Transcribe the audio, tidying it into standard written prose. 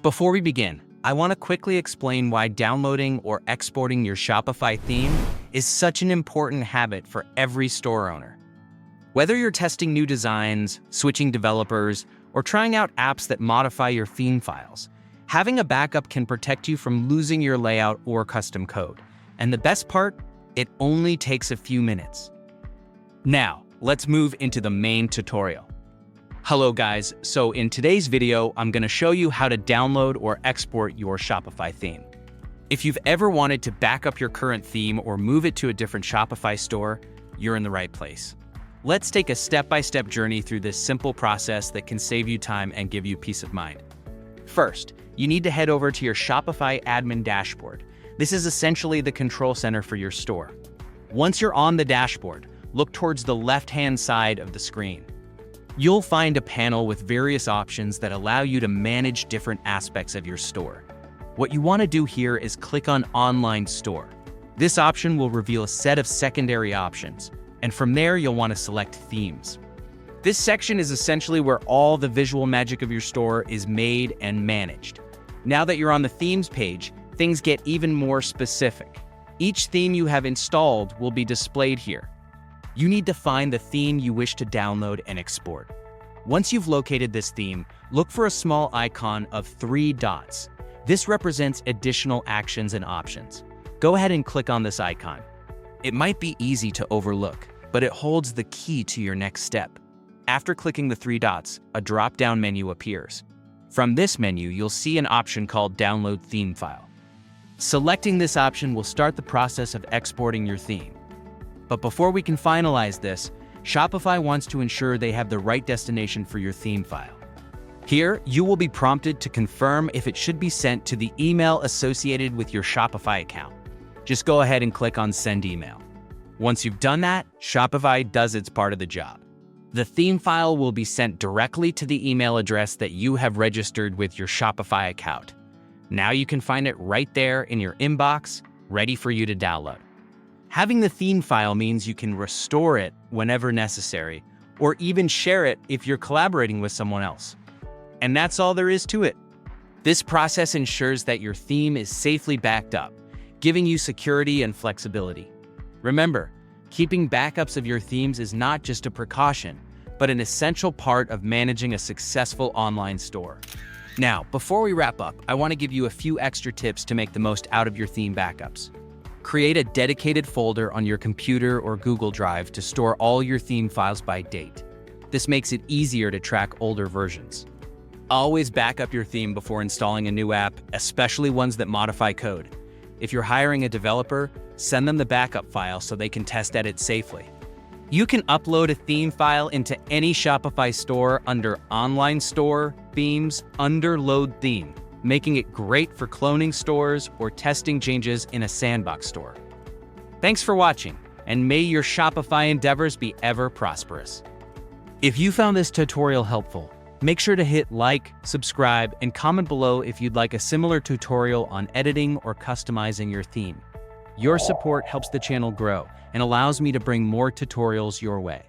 Before we begin, I want to quickly explain why downloading or exporting your Shopify theme is such an important habit for every store owner. Whether you're testing new designs, switching developers, or trying out apps that modify your theme files, having a backup can protect you from losing your layout or custom code. And the best part, it only takes a few minutes. Now, let's move into the main tutorial. Hello guys, so in today's video, I'm going to show you how to download or export your Shopify theme. If you've ever wanted to back up your current theme or move it to a different Shopify store, you're in the right place. Let's take a step-by-step journey through this simple process that can save you time and give you peace of mind. First, you need to head over to your Shopify admin dashboard. This is essentially the control center for your store. Once you're on the dashboard, look towards the left-hand side of the screen. You'll find a panel with various options that allow you to manage different aspects of your store. What you want to do here is click on Online Store. This option will reveal a set of secondary options, and from there you'll want to select Themes. This section is essentially where all the visual magic of your store is made and managed. Now that you're on the Themes page, things get even more specific. Each theme you have installed will be displayed here. You need to find the theme you wish to download and export. Once you've located this theme, look for a small icon of 3 dots. This represents additional actions and options. Go ahead and click on this icon. It might be easy to overlook, but it holds the key to your next step. After clicking the 3 dots, a drop-down menu appears. From this menu, you'll see an option called Download Theme File. Selecting this option will start the process of exporting your theme. But before we can finalize this, Shopify wants to ensure they have the right destination for your theme file. Here, you will be prompted to confirm if it should be sent to the email associated with your Shopify account. Just go ahead and click on Send Email. Once you've done that, Shopify does its part of the job. The theme file will be sent directly to the email address that you have registered with your Shopify account. Now you can find it right there in your inbox, ready for you to download. Having the theme file means you can restore it whenever necessary, or even share it if you're collaborating with someone else. And that's all there is to it. This process ensures that your theme is safely backed up, giving you security and flexibility. Remember, keeping backups of your themes is not just a precaution, but an essential part of managing a successful online store. Now, before we wrap up, I want to give you a few extra tips to make the most out of your theme backups. Create a dedicated folder on your computer or Google Drive to store all your theme files by date. This makes it easier to track older versions. Always back up your theme before installing a new app, especially ones that modify code. If you're hiring a developer, send them the backup file so they can test edit safely. You can upload a theme file into any Shopify store under Online Store, Themes, under Load Theme, making it great for cloning stores or testing changes in a sandbox store. Thanks for watching, and may your Shopify endeavors be ever prosperous. If you found this tutorial helpful, make sure to hit like, subscribe, and comment below if you'd like a similar tutorial on editing or customizing your theme. Your support helps the channel grow and allows me to bring more tutorials your way.